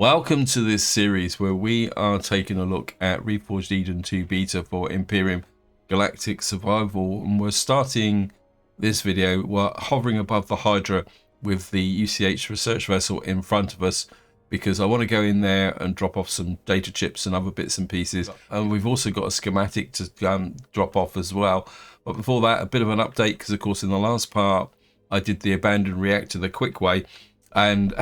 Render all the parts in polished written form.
Welcome to this series where we are taking a look at Reforged Eden 2 beta for Empyrion Galactic Survival, and we're starting this video while hovering above the Hydra with the UCH research vessel in front of us, because I want to go in there and drop off some data chips and other bits and pieces, and we've also got a schematic to drop off as well. But before that, a bit of an update, because of course in the last part I did the abandoned reactor the quick way. And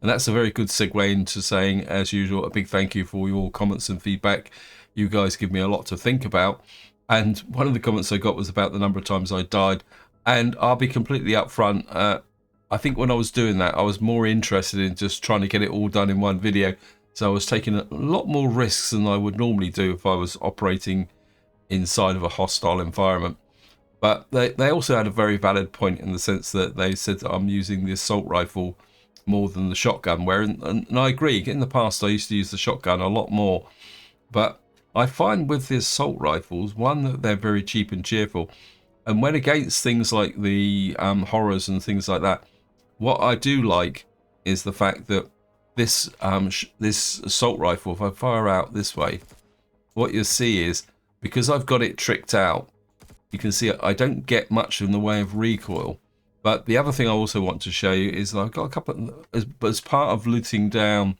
that's a very good segue into saying, as usual, a big thank you for all your comments and feedback. You guys give me a lot to think about. And one of the comments I got was about the number of times I died. And I'll be completely upfront. I think when I was doing that, I was more interested in just trying to get it all done in one video. So I was taking a lot more risks than I would normally do if I was operating inside of a hostile environment. But they also had a very valid point in the sense that they said that I'm using the assault rifle more than the shotgun, and I agree. In the past I used to use the shotgun a lot more, but I find with the assault rifles, one, that they're very cheap and cheerful, and when against things like the horrors and things like that, what I do like is the fact that this this assault rifle, if I fire out this way, what you'll see is, because I've got it tricked out, you can see I don't get much in the way of recoil. But the other thing I also want to show you is I've got a couple, as part of looting down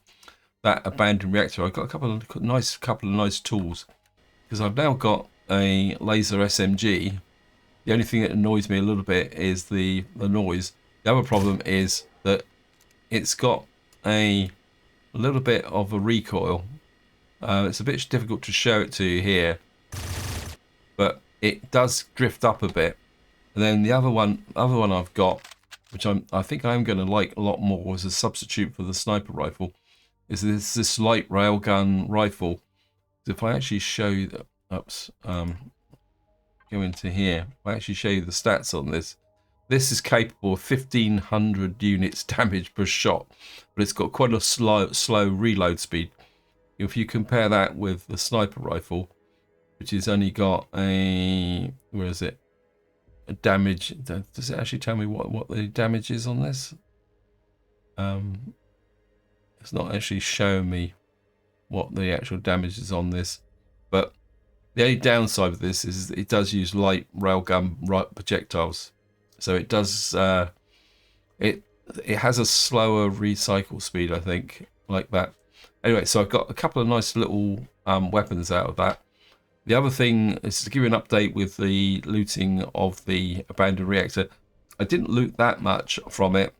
that abandoned reactor, I've got a couple of nice tools, because I've now got a laser SMG. The only thing that annoys me a little bit is the noise. The other problem is that it's got a little bit of a recoil. It's a bit difficult to show it to you here, but it does drift up a bit. And then the other one I've got, which I think I'm going to like a lot more as a substitute for the sniper rifle, is this light railgun rifle. If I actually show you the, go into here, if I actually show you the stats on this, this is capable of 1500 units damage per shot, but it's got quite a slow reload speed. If you compare that with the sniper rifle, which has only got a, where is it? A damage, does it actually tell me what the damage is on this? It's not actually showing me what the actual damage is on this, but the only downside of this is it does use light railgun projectiles, so it does it has a slower recycle speed, I think, like that. Anyway, so I've got a couple of nice little weapons out of that. The other thing is to give you an update with the looting of the abandoned reactor. I didn't loot that much from it,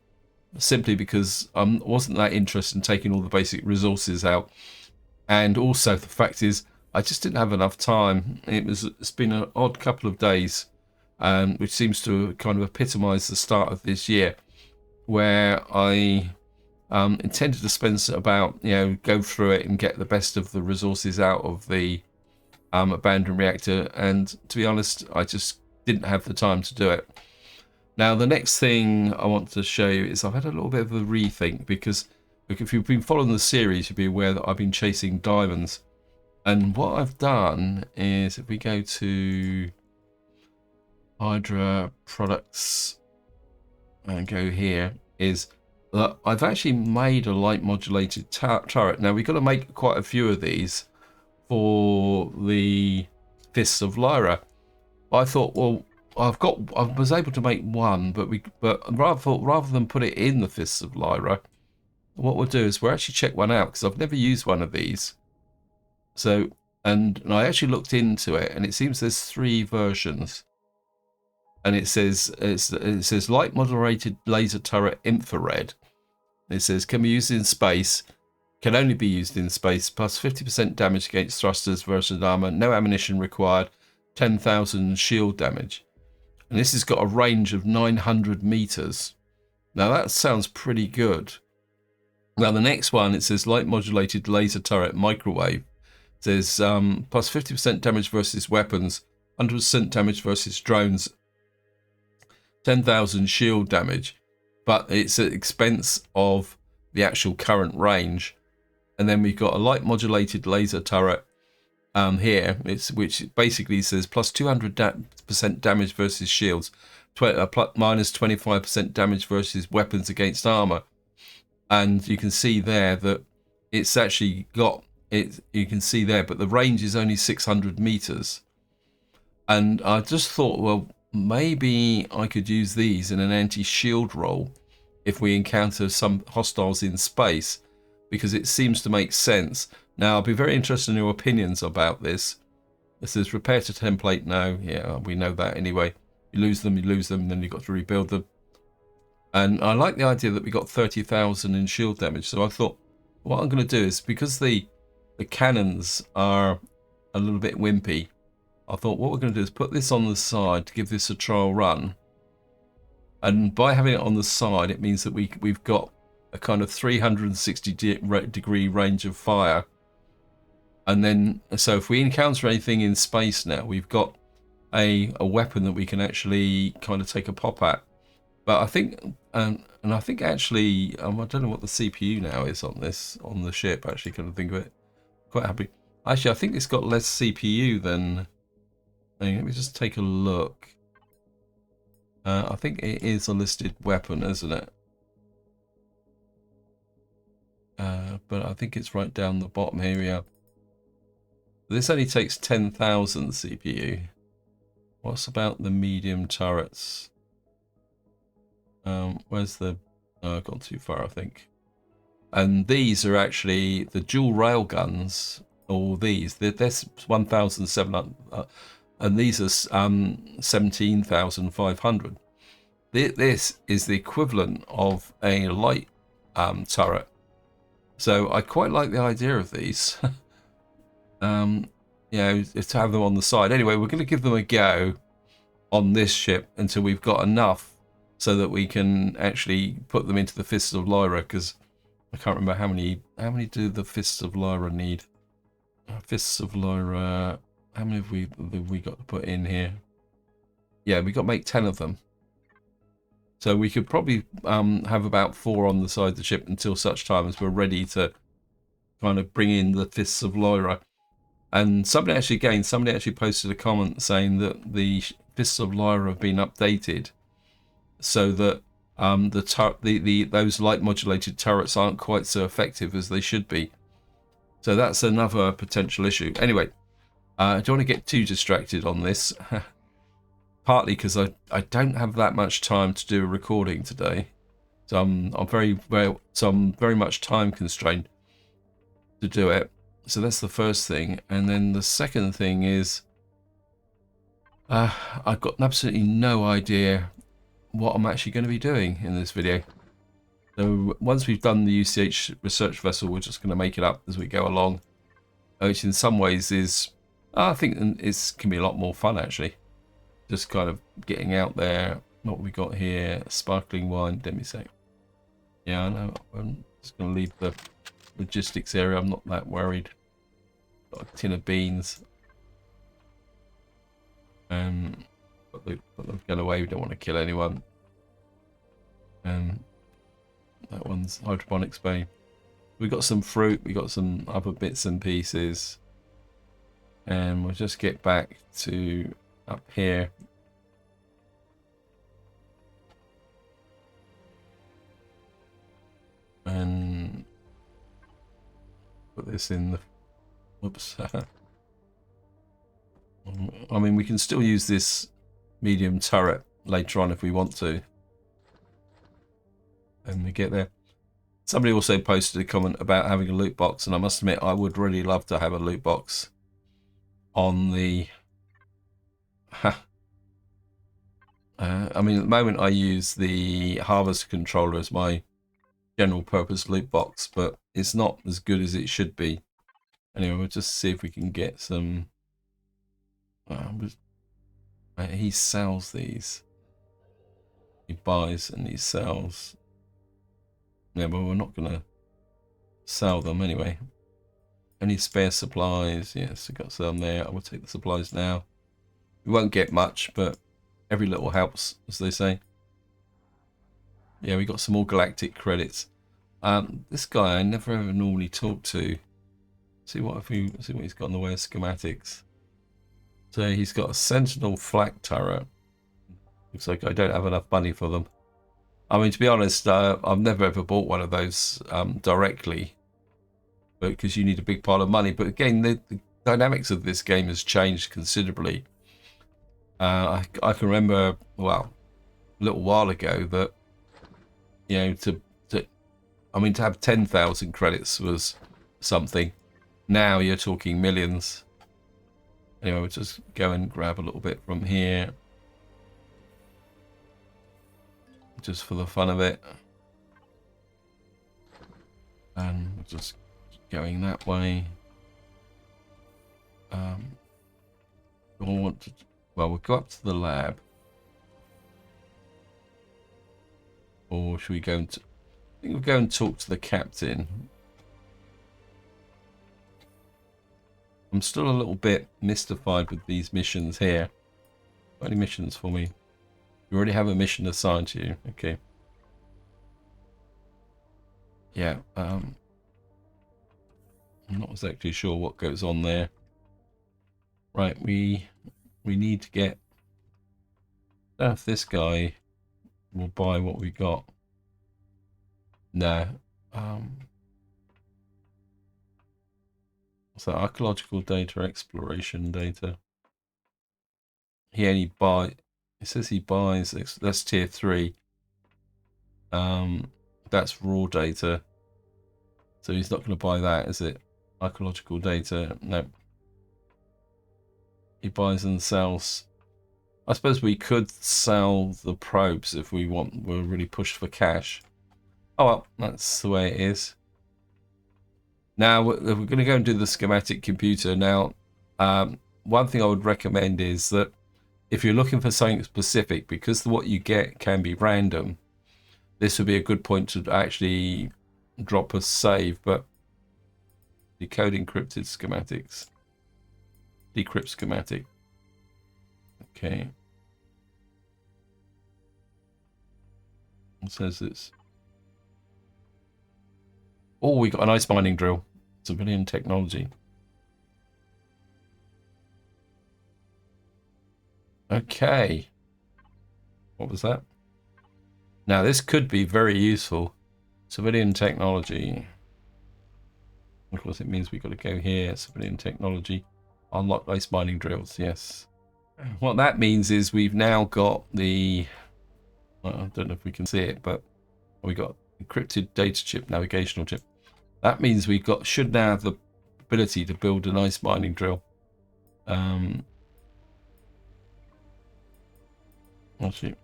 simply because I wasn't that interested in taking all the basic resources out. And also the fact is, I just didn't have enough time. It's been an odd couple of days, which seems to kind of epitomise the start of this year, where I intended to spend about, go through it and get the best of the resources out of the abandoned reactor, and to be honest, I just didn't have the time to do it. Now the next thing I want to show you is I've had a little bit of a rethink, because if you've been following the series, you'll be aware that I've been chasing diamonds, and what I've done is, if we go to Hydra products and go here, is that I've actually made a light modulated turret. Now we've got to make quite a few of these for the Fists of Lyra. I thought, well, I was able to make one, but rather than put it in the Fists of Lyra, what we'll do is we'll actually check one out, because I've never used one of these. So, and I actually looked into it, and it seems there's 3 versions, and it says light modulated laser turret infrared. It says can be used in space. Can only be used in space, plus 50% damage against thrusters versus armor, no ammunition required, 10,000 shield damage. And this has got a range of 900 meters. Now that sounds pretty good. Now the next one, it says light modulated laser turret microwave. It says plus 50% damage versus weapons, 100% damage versus drones, 10,000 shield damage, but it's at expense of the actual current range. And then we've got a light modulated laser turret here, which basically says plus 200% damage versus shields, minus 25% damage versus weapons against armor. And you can see there that it's actually got it. You can see there, but the range is only 600 meters. And I just thought, well, maybe I could use these in an anti-shield role if we encounter some hostiles in space, because it seems to make sense. Now, I'll be very interested in your opinions about this. It says repair to template now. Yeah, we know that anyway. You lose them, and then you've got to rebuild them. And I like the idea that we got 30,000 in shield damage. So I thought, what I'm going to do is, because the cannons are a little bit wimpy, I thought what we're going to do is put this on the side to give this a trial run. And by having it on the side, it means that we've got a kind of 360 degree range of fire. And then, so if we encounter anything in space now, we've got a weapon that we can actually kind of take a pop at. But I think, and I think actually, I don't know what the CPU now is on the ship. Actually, kind of think of it. Quite happy. Actually, I think it's got less CPU than. Let me just take a look. I think it is a listed weapon, isn't it? But I think it's right down the bottom here. We are. This only takes 10,000 CPU. What's about the medium turrets? Where's the... Oh, I've gone too far, I think. And these are actually the dual rail guns. Or these. They're 1,700. And these are 17,500. This is the equivalent of a light turret. So I quite like the idea of these. You know, to have them on the side. Anyway, we're going to give them a go on this ship until we've got enough so that we can actually put them into the Fists of Lyra, because I can't remember how many do the Fists of Lyra need. Fists of Lyra, how many have we got to put in here? Yeah, we got to make 10 of them. So we could probably have about 4 on the side of the ship until such time as we're ready to kind of bring in the Fists of Lyra. And somebody actually posted a comment saying that the Fists of Lyra have been updated so that those light modulated turrets aren't quite so effective as they should be. So that's another potential issue. Anyway, I don't want to get too distracted on this. Partly because I don't have that much time to do a recording today, so I'm very much time constrained to do it. So that's the first thing, and then the second thing is I've got absolutely no idea what I'm actually going to be doing in this video. So once we've done the UCH research vessel, we're just going to make it up as we go along, which in some ways is, I think it can be a lot more fun actually. Just kind of getting out there. What we got here? Sparkling wine. Let me say. Yeah, I know. I'm just going to leave the logistics area. I'm not that worried. Got a tin of beans. Put the gun away. We don't want to kill anyone. That one's hydroponics bay. We got some fruit. We got some other bits and pieces. And we'll just get back to up here. And put this in the, whoops. I mean, we can still use this medium turret later on if we want to. And we get there. Somebody also posted a comment about having a loot box, and I must admit I would really love to have a loot box on the I mean, at the moment I use the harvest controller as my general purpose loot box, but it's not as good as it should be. Anyway, we'll just see if we can get some. He sells these. He buys and he sells. Yeah, but we're not gonna sell them anyway. Any spare supplies? Yes, I got some there. I will take the supplies now. We won't get much, but every little helps, as they say. Yeah, we got some more galactic credits. This guy I never ever normally talk to. See what he's got in the way of schematics. So he's got a Sentinel flak turret. Looks like I don't have enough money for them. I mean, to be honest, I've never ever bought one of those directly. because you need a big pile of money. But again, the dynamics of this game has changed considerably. I can remember, well, a little while ago that, you know, to have 10,000 credits was something. Now you're talking millions. Anyway, we'll just go and grab a little bit from here, just for the fun of it, and we'll just keep going that way. We'll want to, well, we'll go up to the lab, or should we go and? I think we'll go and talk to the captain. I'm still a little bit mystified with these missions here. Got any missions for me? You already have a mission assigned to you. Okay. Yeah. I'm not exactly sure what goes on there. Right. We need to get. I don't know if this guy will buy what we got. No. So archaeological data, exploration data. He only buy. It says he buys. That's tier 3. That's raw data. So he's not going to buy that, is it? Archaeological data. No. He buys and sells. I suppose we could sell the probes if we want. We're really pushed for cash. Oh well, that's the way it is. Now we're going to go and do the schematic computer. Now, one thing I would recommend is that if you're looking for something specific, because what you get can be random, this would be a good point to actually drop a save. But decode encrypted schematics, decrypt schematic. Okay. It says it's. Oh, we got an ice mining drill. Civilian technology. Okay. What was that? Now, this could be very useful. Civilian technology. Of course, it means we've got to go here. Civilian technology. Unlock ice mining drills. Yes. What that means is we've now got the. I don't know if we can see it, but we got encrypted data chip, navigational chip. That means we should now have the ability to build an ice mining drill. Actually,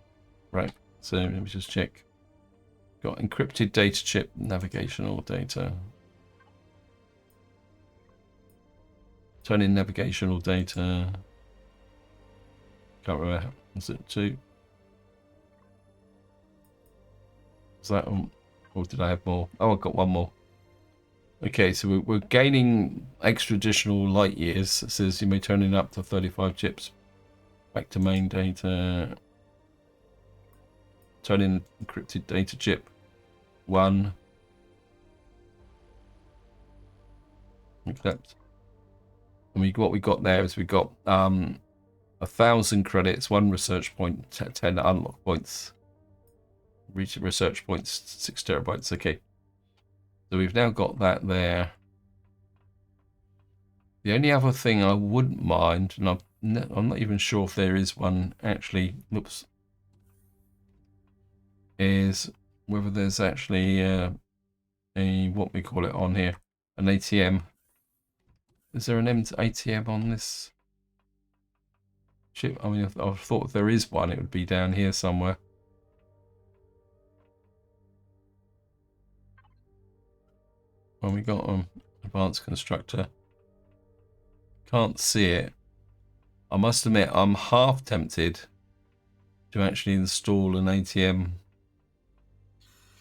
right. So let me just check. Got encrypted data chip, navigational data. Turn in navigational data. Can't remember. Was it 2? Was that one? Or did I have more? Oh, I've got one more. Okay, so we're gaining extra additional light years. It says you may turn in up to 35 chips. Back to main data. Turn in encrypted data chip 1. Accept. And what we got there is we got 1,000 credits, 1 research point, 10 unlock points. Reach research points, 6 terabytes. Okay. So we've now got that there. The only other thing I wouldn't mind, and I'm not even sure if there is one actually, oops, is whether there's actually a what we call it on here, an ATM. Is there an ATM on this ship? I mean, I thought if there is one, it would be down here somewhere. When we got advanced constructor, can't see it. I must admit, I'm half tempted to actually install an ATM.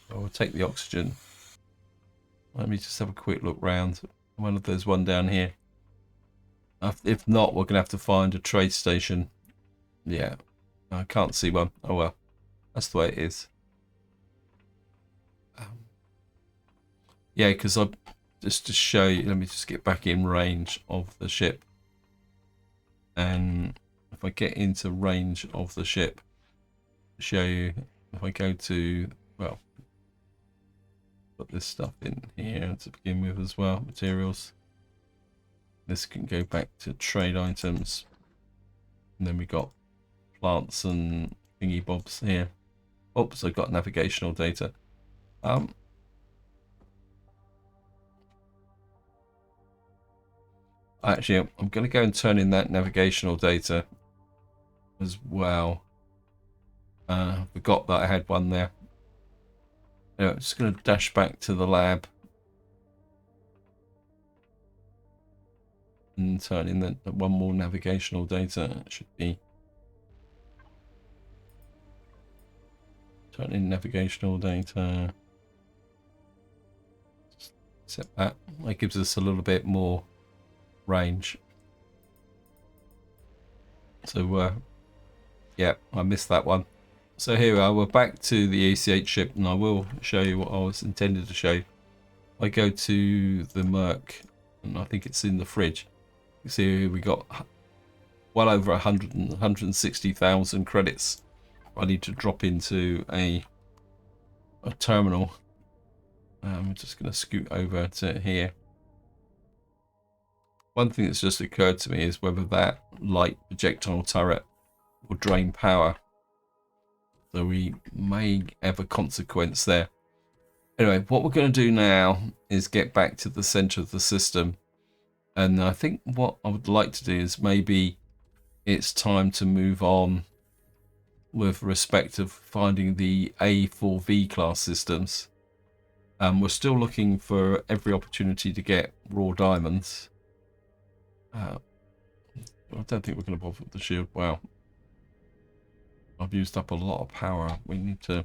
I will take the oxygen. Let me just have a quick look round. I wonder if there's one down here. If not, we're going to have to find a trade station. Yeah, I can't see one. Oh well, that's the way it is. Yeah, because just to show you, let me just get back in range of the ship. And if I get into range of the ship, show you, if I go to, well, put this stuff in here to begin with as well. Materials. This can go back to trade items. And then we got plants and thingy bobs here. Oops, I've got navigational data. Actually, I'm going to go and turn in that navigational data as well. Forgot that I had one there. Anyway, I'm just going to dash back to the lab and turn in the one more navigational data. It should be turn in navigational data. Set that. That gives us a little bit more range. So yeah, I missed that one. So here we are, we're back to the ACH ship, and I will show you what I was intended to show. I go to the Merc, and I think it's in the fridge. You see we got well over 160,000 credits. I need to drop into a terminal. I'm just going to scoot over to here. One thing that's just occurred to me is whether that light projectile turret will drain power. So we may have a consequence there. Anyway, what we're going to do now is get back to the center of the system. And I think what I would like to do is maybe it's time to move on with respect to finding the A4V class systems. We're still looking for every opportunity to get raw diamonds. I don't think we're going to bother with the shield. Wow. I've used up a lot of power. We need to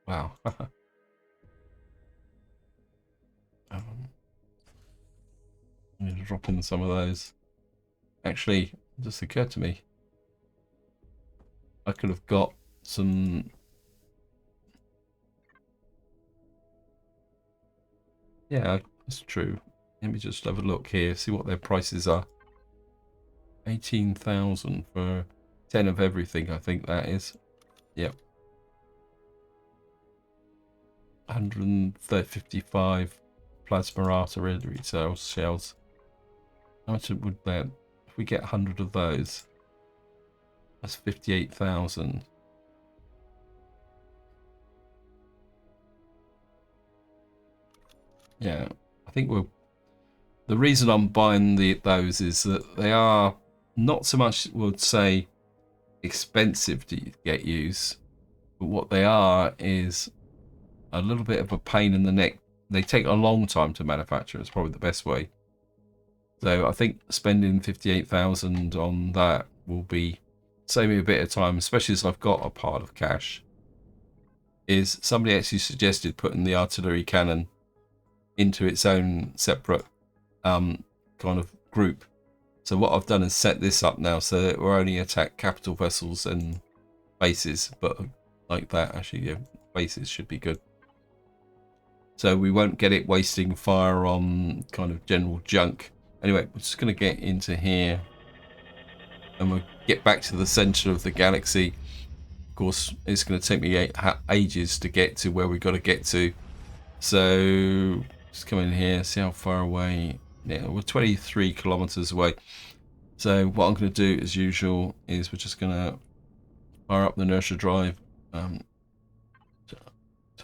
wow. I need to drop in some of those. Actually, it just occurred to me I could have got some. Yeah, that's true. Let me just have a look here, see what their prices are. 18,000 for 10 of everything, I think that is. Yep. 155 plasma artillery shells. How much would that, if we get 100 of those, that's 58,000. Yeah, I think we're. The reason I'm buying those is that they are not so much, would say, expensive to get use, but what they are is a little bit of a pain in the neck. They take a long time to manufacture. It's probably the best way. So I think spending 58,000 on that will be save me a bit of time, especially as I've got a pile of cash. Is somebody actually suggested putting the artillery cannon into its own separate kind of group. So what I've done is set this up now so that we're only attack capital vessels and bases, but like that actually, yeah, bases should be good. So we won't get it wasting fire on kind of general junk. Anyway, we're just going to get into here and we'll get back to the center of the galaxy. Of course, it's going to take me ages to get to where we've got to get to. So just come in here, see how far away. Yeah, we're 23 kilometers away. So what I'm going to do as usual is we're just going to fire up the inertia drive, turn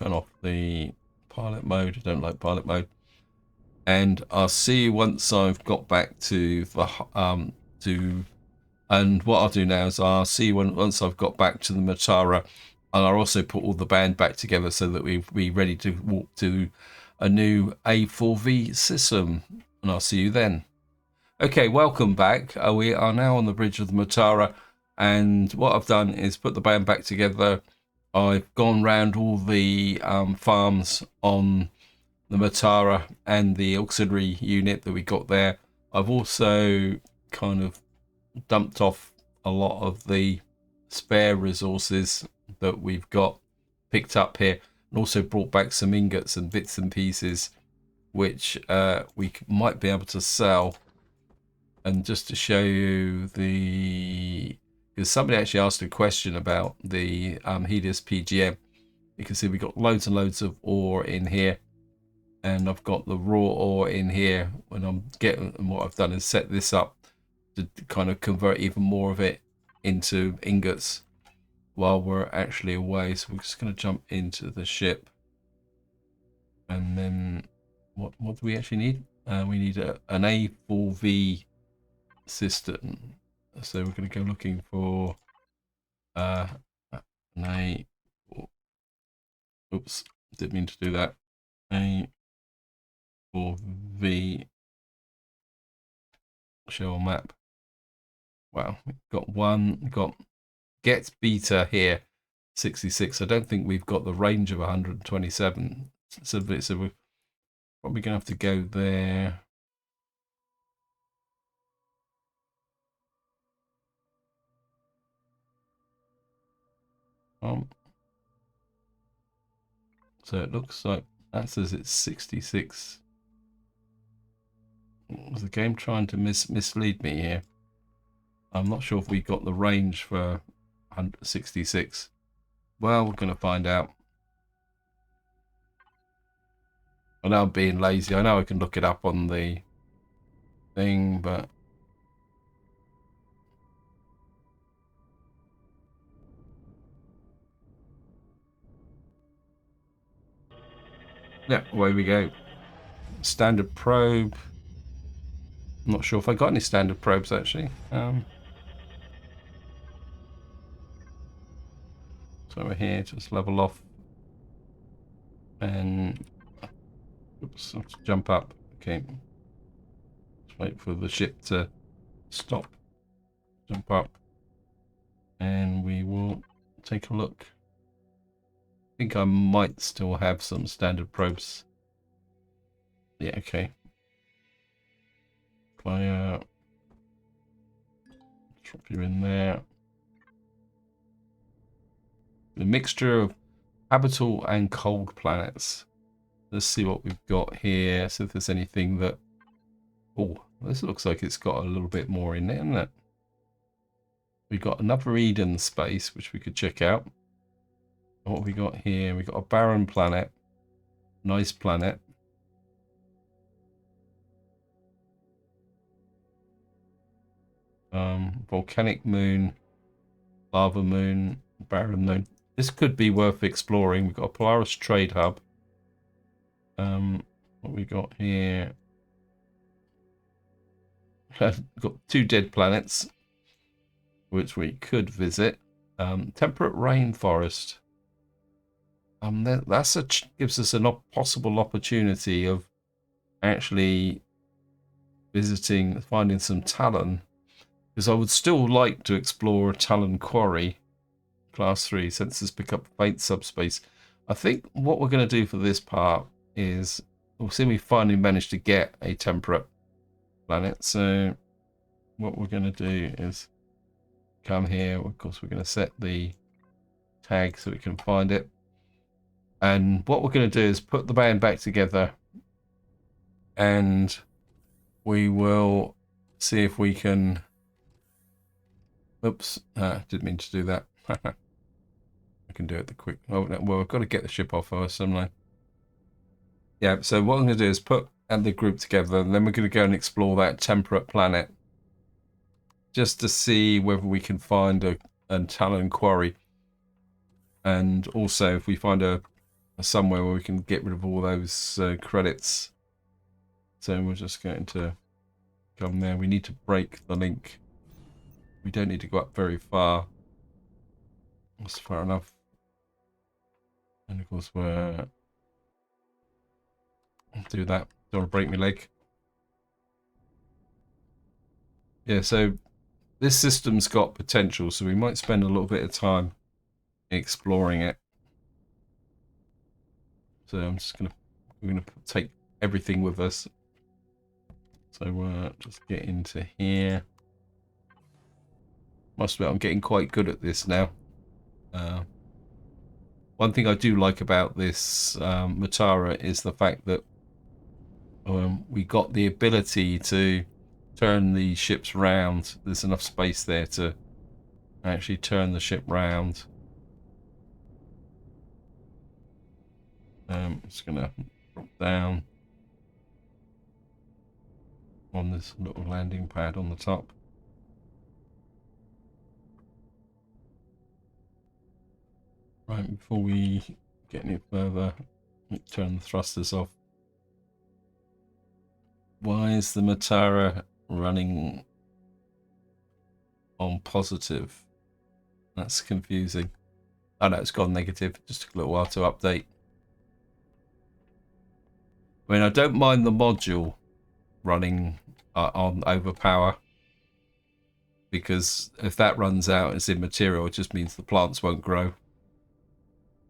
off the pilot mode. I don't like pilot mode, and I'll see you once I've got back to the and what I'll do now is I'll see you once I've got back to the Matara, and I'll also put all the band back together so that we'll be ready to walk to a new A4V system, and I'll see you then. Okay, welcome back. We are now on the bridge of the Matara, and what I've done is put the band back together. I've gone round all the farms on the Matara and the auxiliary unit that we got there. I've also kind of dumped off a lot of the spare resources that we've got picked up here, and also brought back some ingots and bits and pieces which we might be able to sell. And just to show you the because somebody actually asked a question about the Helios PGM. You can see we got loads and loads of ore in here, and I've got the raw ore in here. When I'm getting, and what I've done is set this up to kind of convert even more of it into ingots while we're actually away. So we're just going to jump into the ship, and then what do we actually need? We need an A4V system. So we're going to go looking for an A. Oops, didn't mean to do that. A4V show map. Wow, we've got one. Got get beta here, 66. I don't think we've got the range of 127. So we're probably gonna have to go there. So it looks like that says it's 66. Was the game trying to mislead me here? I'm not sure if we got the range for 166. Well, we're going to find out. I know I'm being lazy. I know I can look it up on the thing, but yeah, away we go. Standard probe. I'm not sure if I got any standard probes actually. So we're here, just level off, and oops, have to jump up. Okay, just wait for the ship to stop. Jump up, and we will take a look. I think I might still have some standard probes. Yeah, okay. Fire. Drop you in there. The mixture of habitable and cold planets. Let's see what we've got here. See if there's anything that... Oh, this looks like it's got a little bit more in it, isn't it? We've got another Eden space, which we could check out. What have we got here? We've got a barren planet. Nice planet. Volcanic moon. Lava moon. Barren moon. This could be worth exploring. We've got a Polaris trade hub. What we got here? Got 2 dead planets, which we could visit. Temperate rainforest. That's gives us a possible opportunity of actually visiting, finding some Talon, because I would still like to explore a Talon Quarry, class 3, sensors pick up faint subspace. I think what we're going to do for this part is, we'll see, we finally managed to get a temperate planet. So what we're going to do is come here. Of course, we're going to set the tag so we can find it. And what we're going to do is put the band back together, and we will see if we can... Oops, didn't mean to do that. I can do it the quick... Oh, no, well, I've got to get the ship off first, haven't I? Yeah, so what I'm going to do is put the group together, and then we're going to go and explore that temperate planet, just to see whether we can find a Talon Quarry, and also if we find a somewhere where we can get rid of all those credits. So we're just going to come there. We need to break the link. We don't need to go up very far. That's far enough. And of course we're... do that. Don't want to break my leg. Yeah, so this system's got potential, so we might spend a little bit of time exploring it. So I'm just we're gonna take everything with us. So just get into here. Must admit, I'm getting quite good at this now. One thing I do like about this Matara is the fact that we got the ability to turn the ships round. There's enough space there to actually turn the ship round. It's gonna drop down on this little landing pad on the top. Right, before we get any further, turn the thrusters off. Why is the Matara running on positive? That's confusing. Oh no, it's gone negative. It just took a little while to update. I mean, I don't mind the module running on overpower, because if that runs out, it's immaterial. It just means the plants won't grow.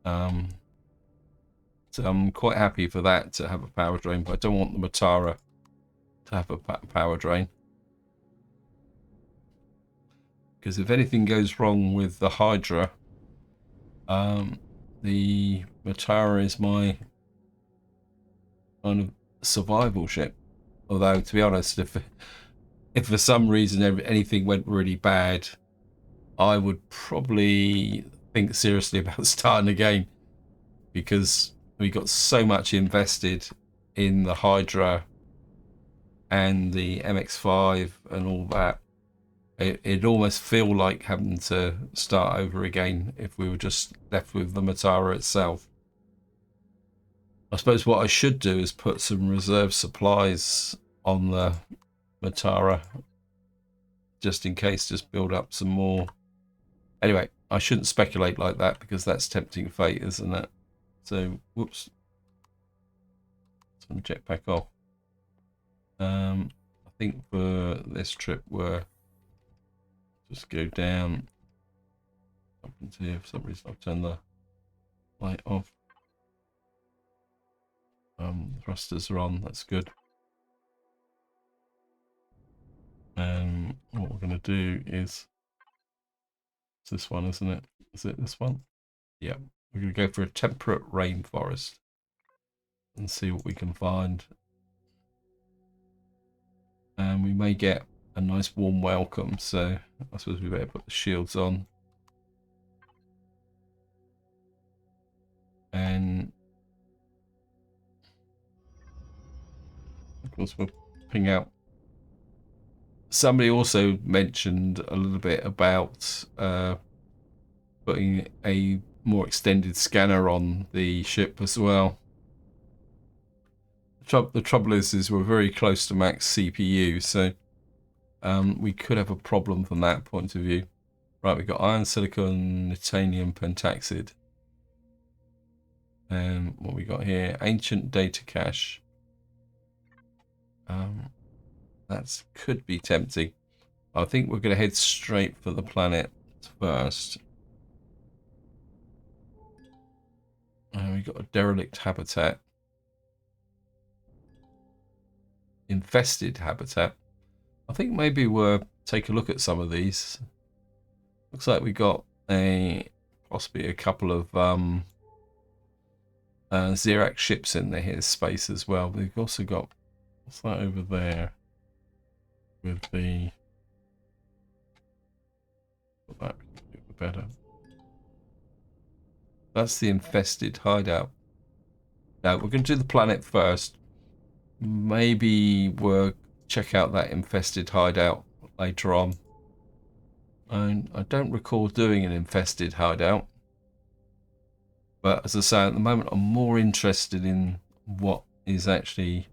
So I'm quite happy for that to have a power drain, but I don't want the Matara to have a power drain. Because if anything goes wrong with the Hydra, the Matara is my kind of survival ship. Although, to be honest, if for some reason anything went really bad, I would probably think seriously about starting again, because we got so much invested in the Hydra and the MX5 and all that. It'd almost feel like having to start over again if we were just left with the Matara itself. I suppose what I should do is put some reserve supplies on the Matara, just in case, just build up some more. Anyway, I shouldn't speculate like that, because that's tempting fate, isn't it? So, whoops. Turn the jetpack off. I think for this trip we're just go down up into here. For some reason I've turned the light off. Thrusters are on, that's good. And what we're going to do is, it's this one, isn't it? Is it this one? Yeah, we're going to go for a temperate rainforest and see what we can find. And we may get a nice warm welcome, so I suppose we better put the shields on. And of course we'll ping out. Somebody also mentioned a little bit about putting a more extended scanner on the ship as well. The trouble is we're very close to max CPU, so we could have a problem from that point of view. Right, we've got iron, silicon, titanium, pentaxid. And what we got here, ancient data cache. That could be tempting. I think we're going to head straight for the planet first. And we've got a derelict habitat. Infested habitat. I think maybe we'll take a look at some of these. Looks like we got possibly a couple of Xerax ships in there, space as well. We've also got, what's that over there? With the, that better. That's the infested hideout. Now we're going to do the planet first. Maybe we'll check out that infested hideout later on. And I don't recall doing an infested hideout. But as I say, at the moment I'm more interested in what is actually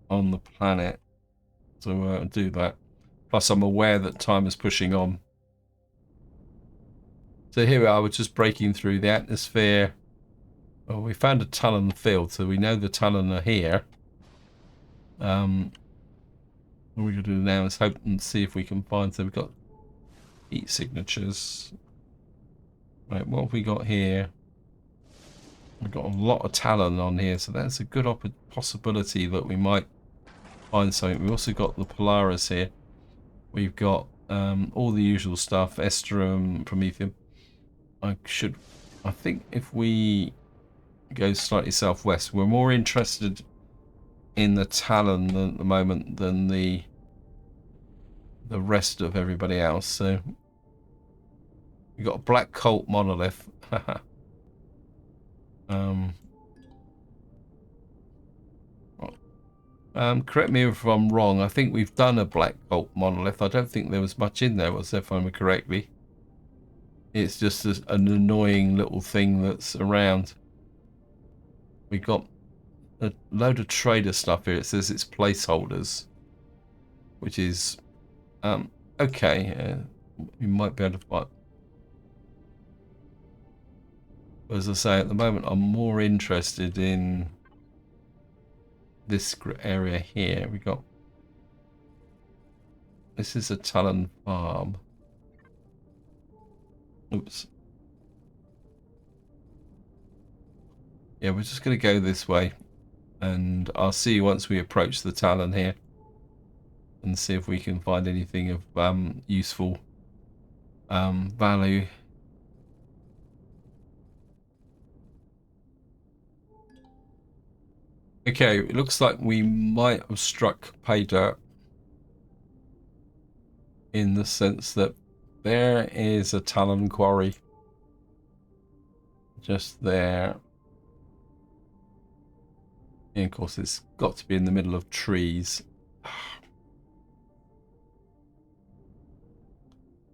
on the planet. So I'll do that. Plus I'm aware that time is pushing on. So here we are, we're just breaking through the atmosphere. Well, we found a Talon field, so we know the Talon are here. What we're going to do now is hope and see if we can find them. We've got heat signatures. Right, what have we got here? We've got a lot of Talon on here, so that's a good possibility that we might find something. We've also got the Polaris here. We've got all the usual stuff, Estrum, Promethium. I think if we go slightly southwest, we're more interested in the Talon at the moment than the rest of everybody else. So We got a black cult monolith. um, correct me if I'm wrong. I think we've done a black cult monolith. I don't think there was much in there, was there, if I remember correctly? It's just an annoying little thing that's around. We got a load of trader stuff here. It says it's placeholders, which is okay. You might be able to find. As I say, at the moment, I'm more interested in this area here. We got. This is a Talon farm. Oops. Yeah, we're just going to go this way, and I'll see you once we approach the Talon here, and see if we can find anything of useful value. Okay, it looks like we might have struck pay dirt, in the sense that there is a Talon quarry just there. And of course, it's got to be in the middle of trees. There's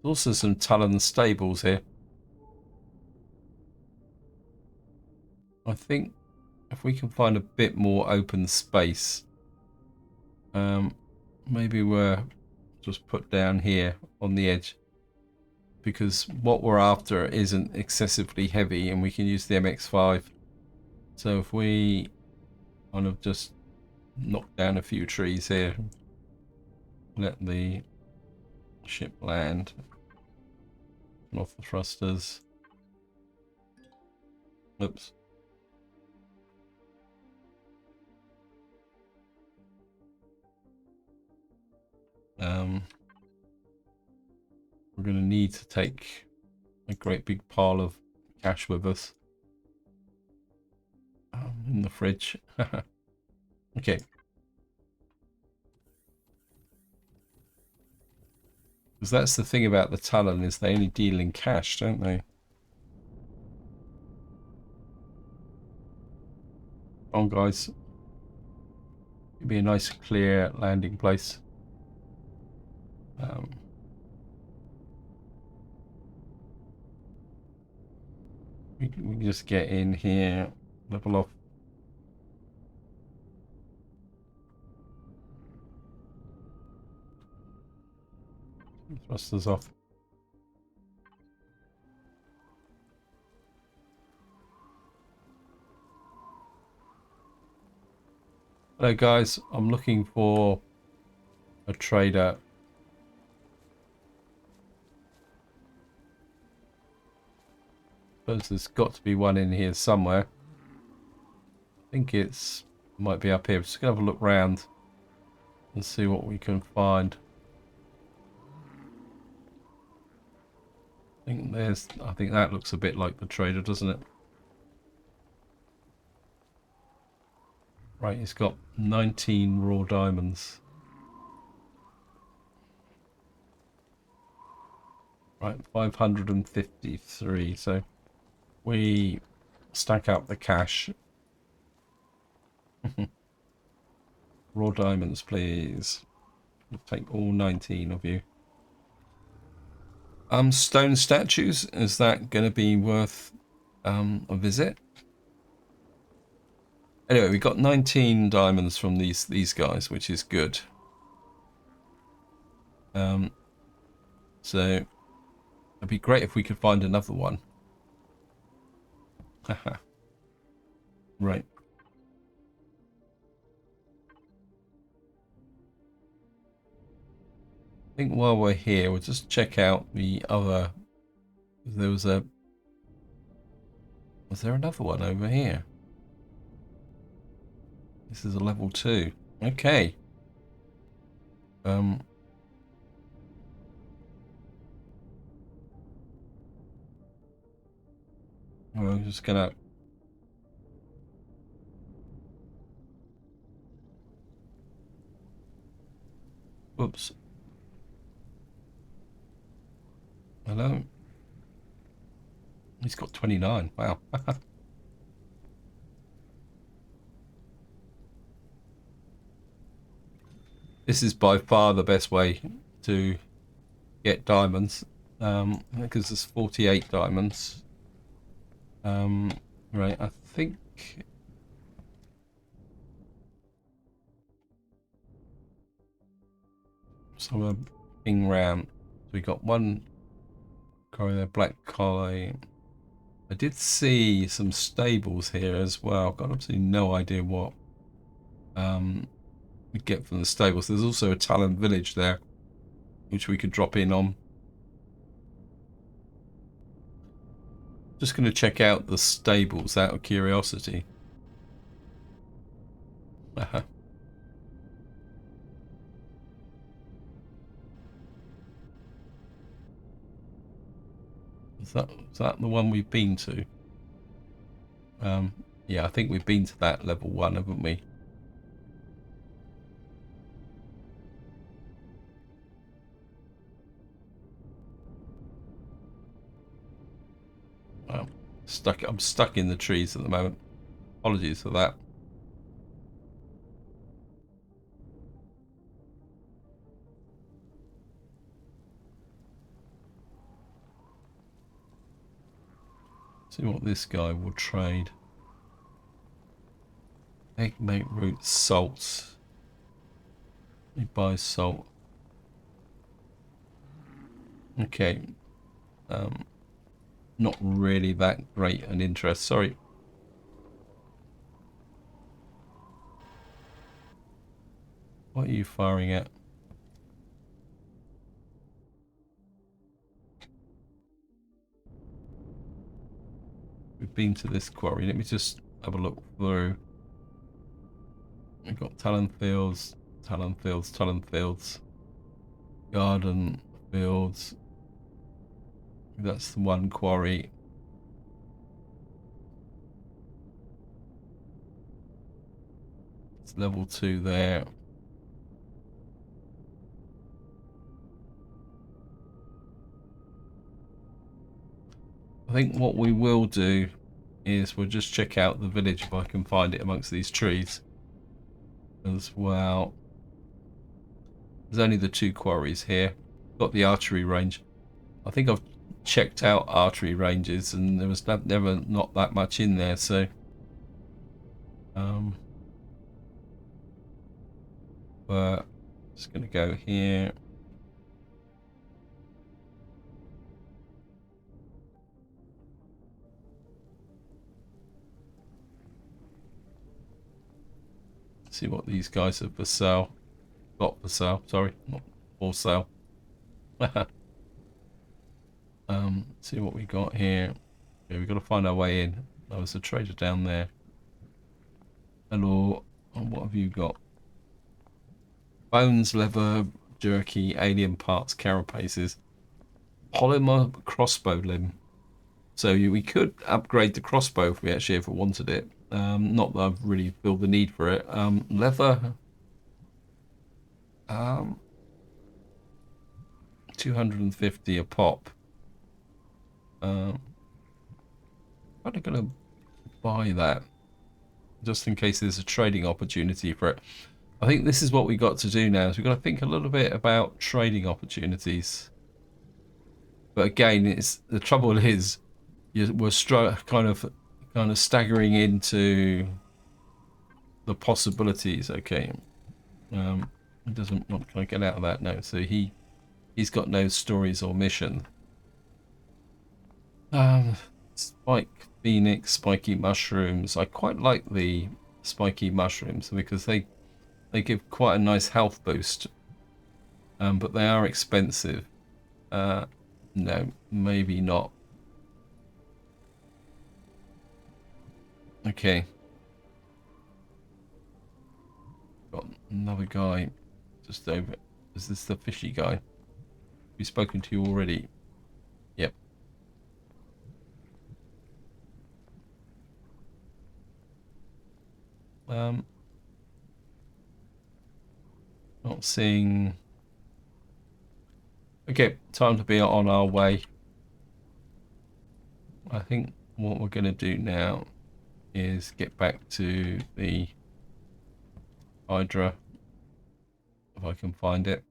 also some Talon stables here. I think if we can find a bit more open space, maybe we're just put down here on the edge, because what we're after isn't excessively heavy and we can use the MX5. So if we kind of just knock down a few trees here, let the ship land, and off the thrusters. Oops. We're going to need to take a great big pile of cash with us in the fridge. Okay. Because that's the thing about the Talon, is they only deal in cash, don't they? Come on, guys. It'd be a nice clear landing place. We can just get in here, level off. Thrusters off. Hello guys, I'm looking for a trader. Suppose there's got to be one in here somewhere. I think might be up here. Just gonna have a look round and see what we can find. I think that looks a bit like the trader, doesn't it? Right, it's got 19 raw diamonds. Right, 553. So we stack up the cash. Raw diamonds, please. We'll take all 19 of you. Stone statues, is that going to be worth a visit? Anyway, we got 19 diamonds from these guys, which is good. So it'd be great if we could find another one. Right. I think while we're here, we'll just check out the other. Was there another one over here? This is a level 2. Okay. Well, I'm just gonna. Oops. Hello. He's got 29. Wow. This is by far the best way to get diamonds, because there's 48 diamonds. Right, I think so. We're ping round. So we got one quarry there, black collie. I did see some stables here as well. Got absolutely no idea what we get from the stables. There's also a Talon village there, which we could drop in on. Just going to check out the stables out of curiosity. Is that the one we've been to? Yeah, I think we've been to that level 1, haven't we? Wow. I'm stuck in the trees at the moment. Apologies for that. See what this guy will trade. Eggmate root, salt. He buys salt. Okay. Not really that great an interest. Sorry. What are you firing at? We've been to this quarry. Let me just have a look through. We've got Talon fields, Talon fields, Talon fields, garden fields. That's the one quarry. It's level 2 there. I think what we will do is we'll just check out the village if I can find it amongst these trees as well. There's only the 2 quarries here. Got the archery range. I think I've checked out archery ranges and there was never not that much in there, so but just gonna go here. See what these guys have for sale. Got for sale, sorry, not for sale. See what we got here. Yeah, we've got to find our way in. Oh, there's a trader down there. Hello. Oh, what have you got? Bones, leather, jerky, alien parts, carapaces, polymer crossbow limb. So we could upgrade the crossbow if we actually ever wanted it. Not that I really feel the need for it. Leather. 250 a pop. I'm probably gonna buy that just in case there's a trading opportunity for it. I think this is what we got to do now. Is we've got to think a little bit about trading opportunities. But again, it's the trouble is we're kind of staggering into the possibilities. Okay, it doesn't want to get out of that now. So he's got no stories or mission. Spike Phoenix, spiky mushrooms. I quite like the spiky mushrooms because they give quite a nice health boost. But they are expensive. No, maybe not. Okay. Got another guy just over. Is this the fishy guy? We've spoken to you already. Yep. Not seeing. Okay, time to be on our way. I think what we're going to do now is get back to the Hydra, if I can find it.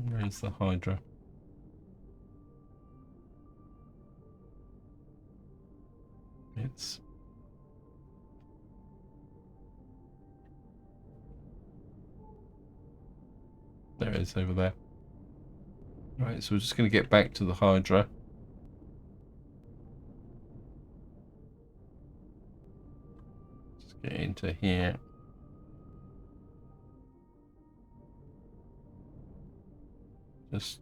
Where's the Hydra? It's there it is over there. Right, so we're just going to get back to the Hydra. Let's get into here. Just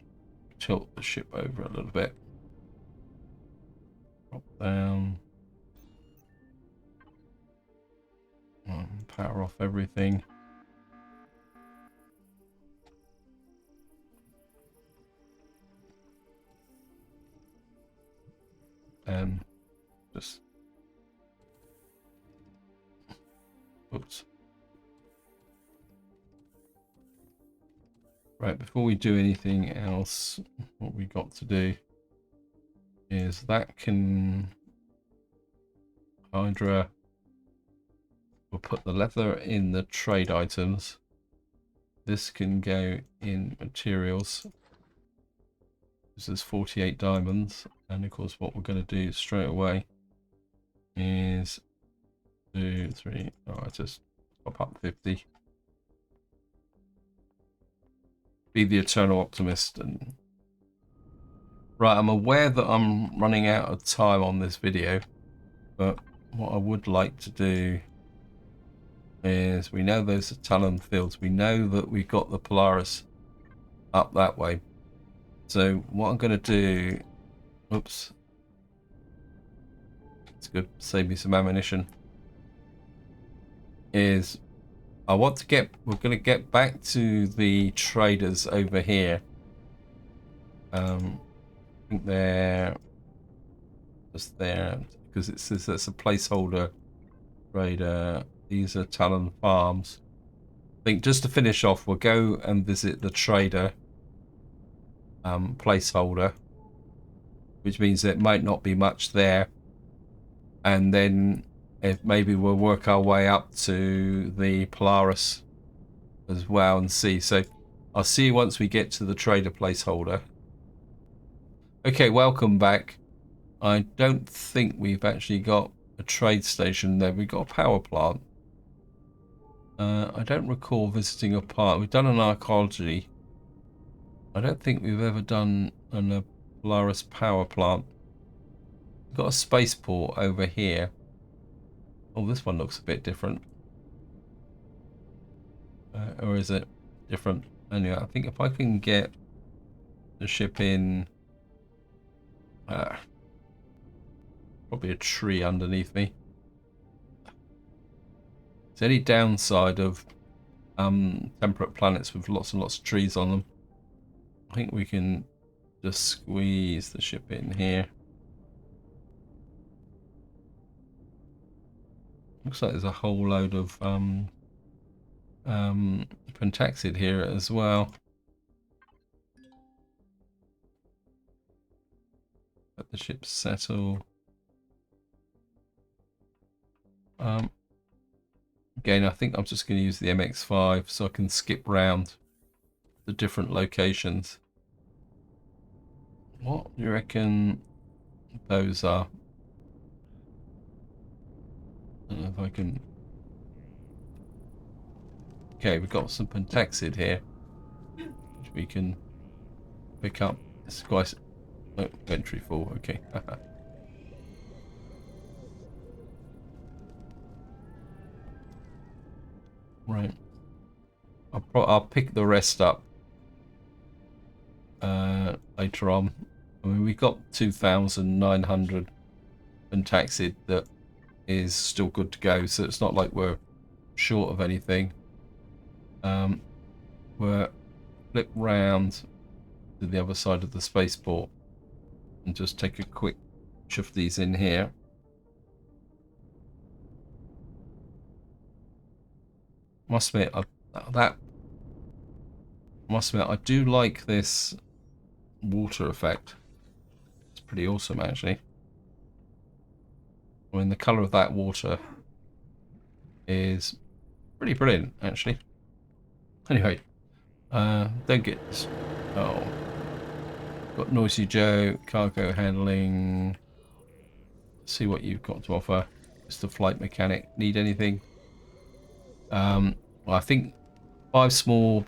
tilt the ship over a little bit. Drop down. Power off everything. And just oops. Right, before we do anything else, what we got to do is that can Hydra. We'll put the leather in the trade items. This can go in materials. This is 48 diamonds, and of course what we're going to do straight away is 2, 3. Oh, I just pop up 50. Be the eternal optimist. And right, I'm aware that I'm running out of time on this video, but what I would like to do is, we know those are Talon fields. We know that we've got the Polaris up that way. So what I'm going to do, oops, it's good, save me some ammunition, is I want to get, we're going to get back to the traders over here. I think they're just there because it says that's a placeholder trader. These are Talon farms. I think just to finish off, we'll go and visit the trader placeholder, which means there might not be much there, and then if maybe we'll work our way up to the Polaris as well and see. So I'll see you once we get to the trader placeholder. Okay, welcome back. I don't think we've actually got a trade station there. We've got a power plant. I don't recall visiting a part. We've done an archaeology. I don't think we've ever done a Polaris power plant. We've got a spaceport over here. Oh, this one looks a bit different. Or is it different? Anyway, I think if I can get the ship in... probably a tree underneath me. Is there any downside of temperate planets with lots and lots of trees on them? I think we can just squeeze the ship in here. Looks like there's a whole load of pentaxid here as well. Let the ship settle. Again, I think I'm just going to use the MX5 so I can skip round the different locations. What do you reckon those are? I don't know if I can... Okay, we've got some pentaxid here, which we can pick up. It's quite... Oh, inventory full, okay. Right. I'll pick the rest up later on. I mean, we got 2,900 pentaxid that is still good to go, so it's not like we're short of anything. We'll flip round to the other side of the spaceport and just take a quick shove these in here. Must admit, that must admit, I do like this water effect. It's pretty awesome, actually. I mean, the colour of that water is pretty brilliant, actually. Anyway, don't get... Oh. Got Noisy Joe, cargo handling. See what you've got to offer. Just a flight mechanic. Need anything? Well, I think 5 small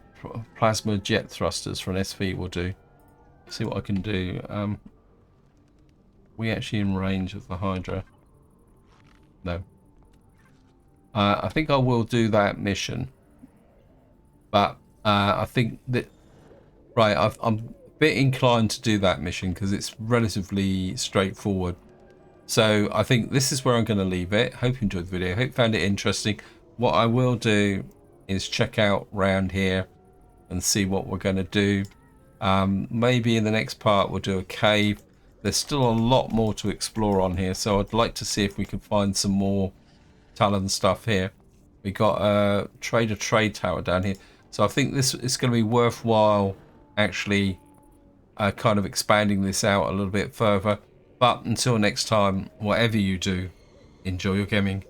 plasma jet thrusters for an SV will do. See what I can do. We actually in range of the Hydra? No. I think I will do that mission, but I think that I'm a bit inclined to do that mission because it's relatively straightforward. So I think this is where I'm going to leave it. Hope you enjoyed the video. Hope you found it interesting. What I will do is check out round here and see what we're going to do. Maybe in the next part we'll do a cave. There's still a lot more to explore on here, so I'd like to see if we can find some more Talon stuff here. We got a trade tower down here, so I think this is going to be worthwhile actually kind of expanding this out a little bit further. But until next time, whatever you do, enjoy your gaming.